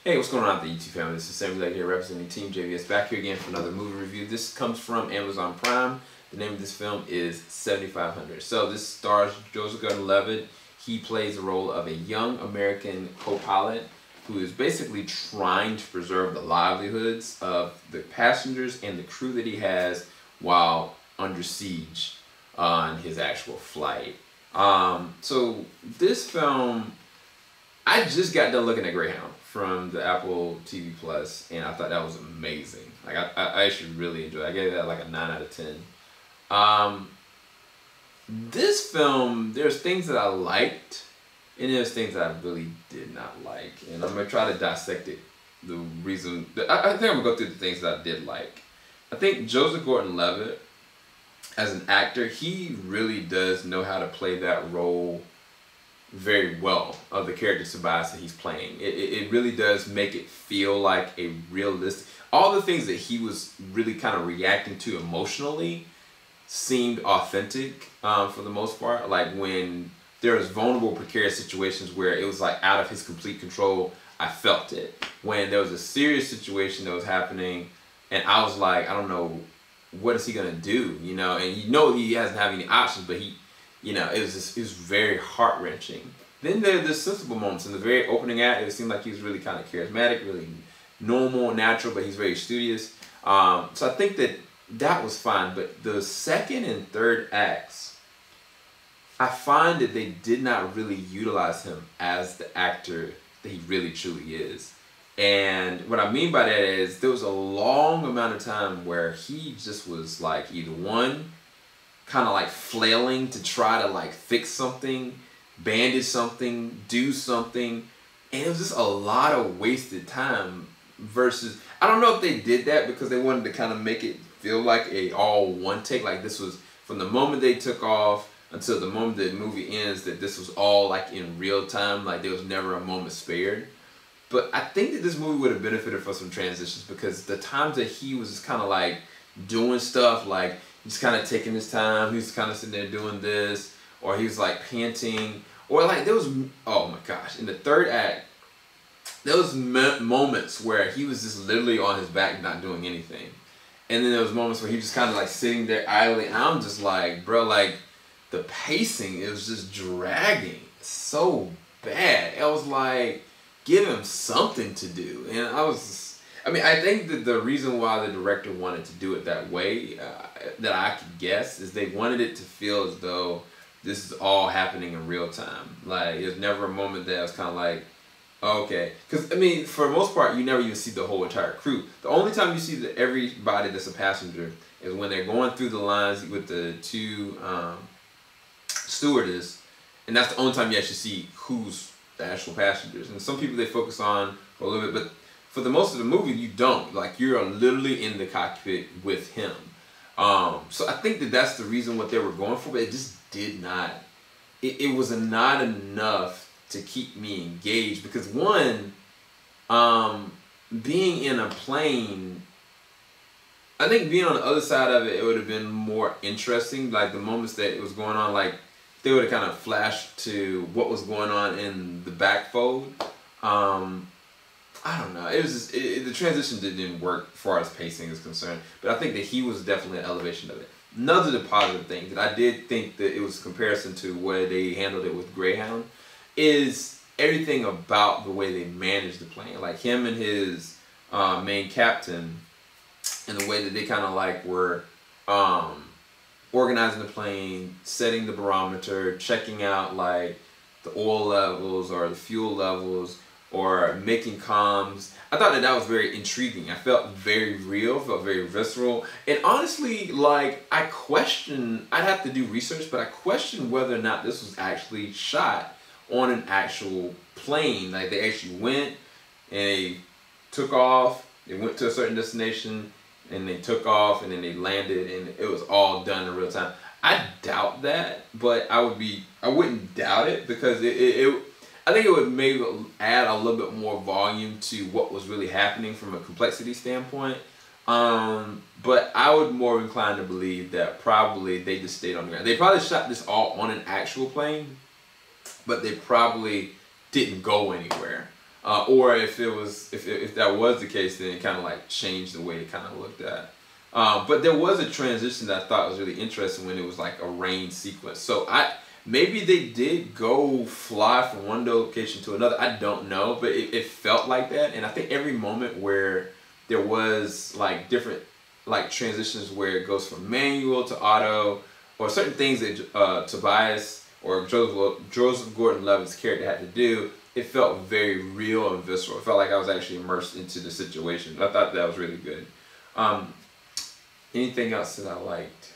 Hey, what's going on out there, YouTube family? This is Samuel here representing Team JVS, back here again for another movie review. This comes from Amazon Prime. The name of this film is 7500. So this stars Joseph Gordon-Levitt. He plays the role of a young American co-pilot who is basically trying to preserve the livelihoods of the passengers and the crew that he has while under siege on his actual flight. So this film, I just got done looking at Greyhound from the Apple TV Plus, and I thought that was amazing. Like I actually really enjoyed it. I gave that like a 9 out of 10. This film, there's things that I liked, and there's things that I really did not like, and I'm gonna try to dissect it. The reason I think I'm gonna go through the things that I did like. I think Joseph Gordon-Levitt, as an actor, he really does know how to play that role very well, of the character Tobias that he's playing. It really does make it feel like a realistic, all the things that he was really kind of reacting to emotionally seemed authentic for the most part. Like when there was vulnerable, precarious situations where it was like out of his complete control, I felt it. When there was a serious situation that was happening and I was like, I don't know, what is he gonna do, you know? And you know he doesn't have any options, but he, you know, it was very heart-wrenching. Then there are the sensible moments. In the very opening act, it seemed like he was really kind of charismatic, really normal, natural, but he's very studious. So I think that was fine. But the second and third acts, I find that they did not really utilize him as the actor that he really truly is. And what I mean by that is there was a long amount of time where he just was like either one, kind of like flailing to try to like fix something, bandage something, do something, and it was just a lot of wasted time. Versus, I don't know if they did that because they wanted to kind of make it feel like a all one take, like this was from the moment they took off until the moment the movie ends, that this was all like in real time, like there was never a moment spared. But I think that this movie would have benefited from some transitions, because the times that he was just kind of like doing stuff, like he's kind of taking his time, he's kind of sitting there doing this, or he was like panting, or like there was, oh my gosh, in the third act, there was moments where he was just literally on his back not doing anything. And then there was moments where he was just kind of like sitting there idly, and I'm just like, bro, like the pacing, it was just dragging so bad. I was like, give him something to do. And I think that the reason why the director wanted to do it that way, that I could guess, is they wanted it to feel as though this is all happening in real time. Like, there's never a moment that I was kind of like, oh, okay. Because, I mean, for the most part, you never even see the whole entire crew. The only time you see everybody that's a passenger is when they're going through the lines with the two stewardess, and that's the only time you actually see who's the actual passengers. And some people they focus on for a little bit, but for the most of the movie you don't. Like, you're literally in the cockpit with him. So I think that that's the reason what they were going for, but it just did not, it was not enough to keep me engaged. Because one, being in a plane, I think being on the other side of it, it would have been more interesting. Like the moments that it was going on, like they would have kind of flashed to what was going on in the backfold. I don't know. It was just, the transition didn't work as far as pacing is concerned. But I think that he was definitely an elevation of it. Another positive thing that I did think that it was a comparison to where they handled it with Greyhound is everything about the way they managed the plane. Like him and his main captain, and the way that they kind of like were organizing the plane, setting the barometer, checking out like the oil levels or the fuel levels, or making comms. I thought that was very intriguing. I felt very real, felt very visceral. And honestly, like I'd have to do research, but I questioned whether or not this was actually shot on an actual plane. Like they actually went and they took off, they went to a certain destination, and they took off, and then they landed, and it was all done in real time. I doubt that, but I wouldn't doubt it, because I think it would maybe add a little bit more volume to what was really happening from a complexity standpoint. But I would more inclined to believe that probably they just stayed on the ground. They probably shot this all on an actual plane, but they probably didn't go anywhere. Or if that was the case, then it kind of like changed the way it kind of looked at. But there was a transition that I thought was really interesting when it was like a rain sequence. So maybe they did go fly from one location to another. I don't know, but it felt like that. And I think every moment where there was like different like transitions where it goes from manual to auto, or certain things that Tobias or Joseph Gordon-Levitt's character had to do, it felt very real and visceral. It felt like I was actually immersed into the situation. I thought that was really good. Anything else that I liked?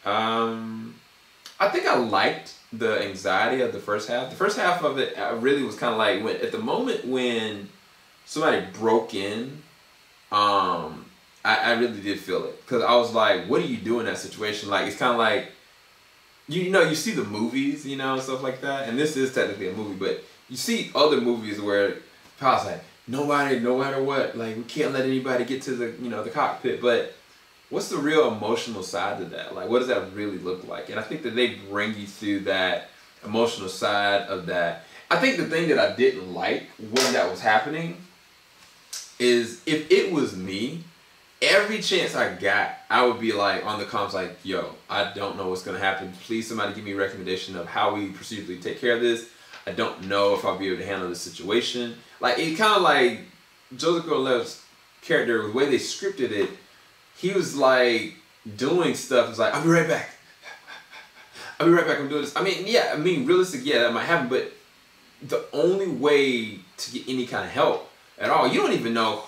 I think I liked the anxiety of the first half. The first half of it really was kind of like at the moment when somebody broke in, I really did feel it, because I was like, what do you do in that situation? Like, it's kind of like, you know, you see the movies, you know, and stuff like that, and this is technically a movie, but you see other movies where Kyle's like, nobody, no matter what, like, we can't let anybody get to the, you know, the cockpit. But what's the real emotional side to that? Like, what does that really look like? And I think that they bring you through that emotional side of that. I think the thing that I didn't like when that was happening is, if it was me, every chance I got, I would be like on the comms like, yo, I don't know what's going to happen. Please, somebody give me a recommendation of how we procedurally take care of this. I don't know if I'll be able to handle this situation. Like, it kind of like Joseph Gordon-Levitt's character, the way they scripted it, he was like doing stuff. It's like, I'll be right back. I'll be right back. I'm doing this. I mean, yeah, I mean, realistic, yeah, that might happen, but the only way to get any kind of help at all, you don't even know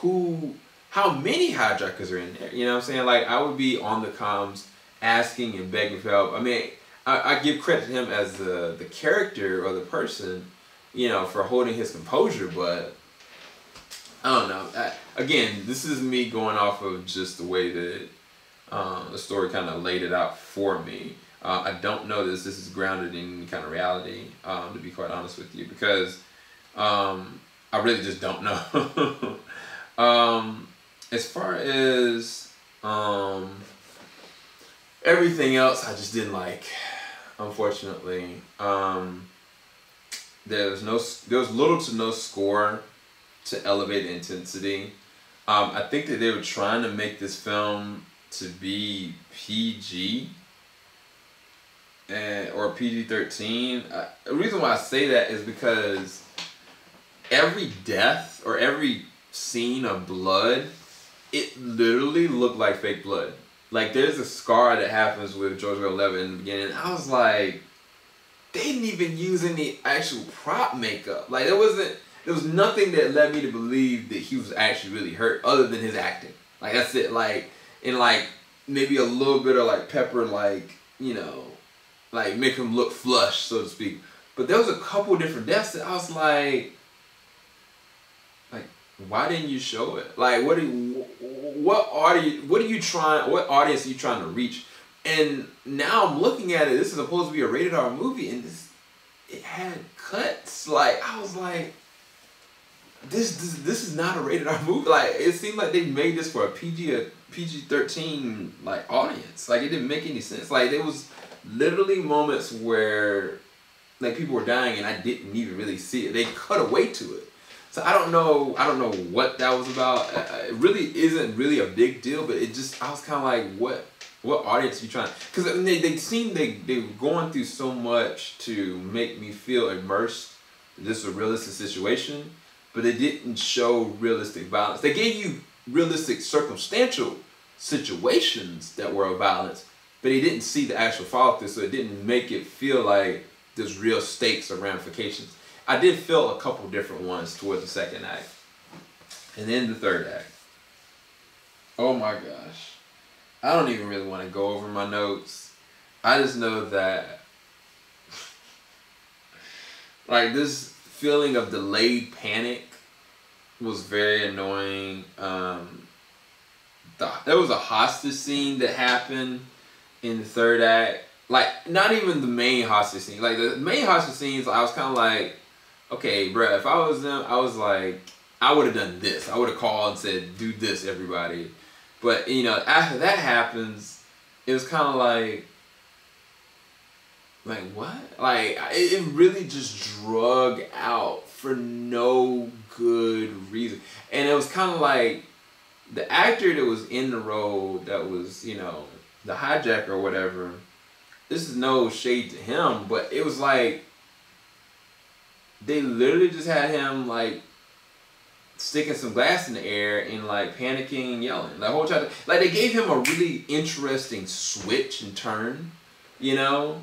how many hijackers are in there. You know what I'm saying? Like, I would be on the comms asking and begging for help. I mean, I give credit to him as the character or the person, you know, for holding his composure, but I don't know. Again, this is me going off of just the way that the story kind of laid it out for me. I don't know this is grounded in any kind of reality, to be quite honest with you, because I really just don't know. As far as everything else, I just didn't like. Unfortunately, there was little to no score to elevate the intensity. I think that they were trying to make this film to be PG or PG-13. The reason why I say that is because every death or every scene of blood, it literally looked like fake blood. Like, there's a scar that happens with George Gordon-Levitt in the beginning. I was like, they didn't even use any actual prop makeup. Like, there was nothing that led me to believe that he was actually really hurt other than his acting. Like, that's it. Like, and like maybe a little bit of like pepper, like, you know, like make him look flush, so to speak. But there was a couple different deaths that I was like, why didn't you show it? Like, what audience are you trying to reach? And now I'm looking at it, this is supposed to be a rated R movie, and it had cuts. Like, I was like, this is not a rated R movie. Like, it seemed like they made this for a PG-13 like audience. Like, it didn't make any sense. Like, there was literally moments where like people were dying and I didn't even really see it. They cut away to it. So I don't know what that was about. It really isn't really a big deal, but it just, I was kind of like, what audience are you trying? Because they were going through so much to make me feel immersed in this was a realistic situation, but they didn't show realistic violence. They gave you realistic circumstantial situations that were of violence, but they didn't see the actual follow through, so it didn't make it feel like there's real stakes or ramifications. I did feel a couple different ones towards the second act. And then the third act. Oh my gosh. I don't even really want to go over my notes. I just know that like this feeling of delayed panic was very annoying. There was a hostage scene that happened in the third act. Like, not even the main hostage scene. Like, the main hostage scenes, I was kind of like, okay, bruh, if I was them, I was like, I would have done this. I would have called and said, do this, everybody. But, you know, after that happens, it was kind of like what? Like, it really just drug out for no good reason. And it was kind of like the actor that was in the role that was, you know, the hijacker or whatever. This is no shade to him, but it was like they literally just had him like sticking some glass in the air and like panicking and yelling the whole time. Like they gave him a really interesting switch and turn, you know,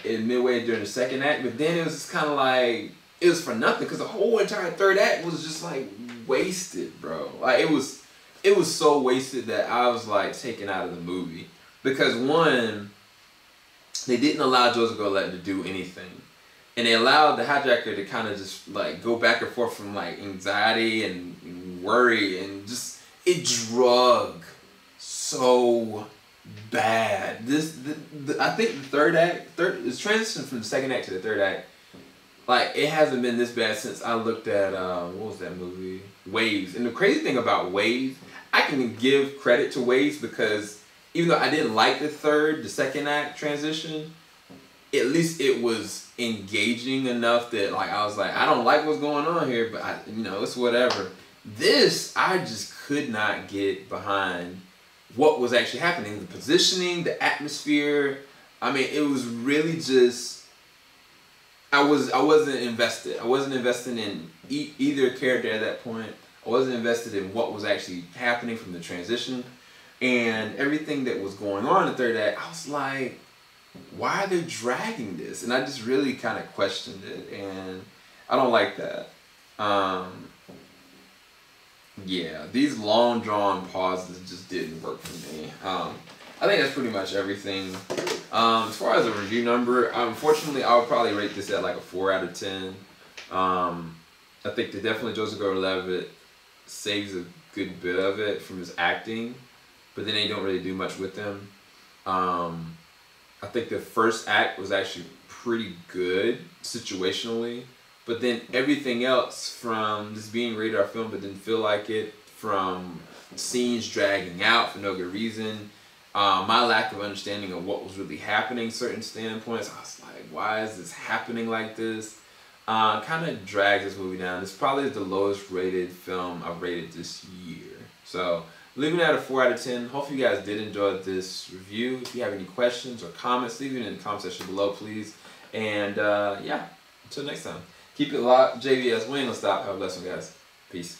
in midway during the second act. But then it was just kind of like it was for nothing because the whole entire third act was just like wasted, bro. Like it was so wasted that I was like taken out of the movie because one, they didn't allow Joseph Gordon-Levitt to do anything. And they allowed the hijacker to kind of just like go back and forth from like anxiety and worry and just it drug so bad. I think the third act, it's transition from the second act to the third act. Like it hasn't been this bad since I looked at what was that movie? Waves. And the crazy thing about Waves, I can give credit to Waves because even though I didn't like the second act transition, at least it was engaging enough that like I was like, I don't like what's going on here, but you know, it's whatever. This, I just could not get behind what was actually happening. The positioning, the atmosphere. I mean, it was really just, I wasn't invested. I wasn't invested in either character at that point. I wasn't invested in what was actually happening from the transition. And everything that was going on in the third act, I was like, why are they dragging this? And I just really kind of questioned it, and I don't like that. Yeah, these long drawn pauses just didn't work for me. I think that's pretty much everything. As far as a review number, unfortunately, I would probably rate this at like a 4 out of 10. I think that definitely Joseph Gordon-Levitt saves a good bit of it from his acting, but then they don't really do much with him. I think the first act was actually pretty good situationally, but then everything else from just being rated R film but didn't feel like it, from scenes dragging out for no good reason, my lack of understanding of what was really happening, certain standpoints, I was like, why is this happening like this? Kind of drags this movie down. It's probably the lowest rated film I've rated this year. So leaving it at a 4 out of 10. Hopefully you guys did enjoy this review. If you have any questions or comments, leave it in the comment section below, please. And yeah, until next time. Keep it locked. JVS, we ain't gonna stop. Have a blessed one, guys. Peace.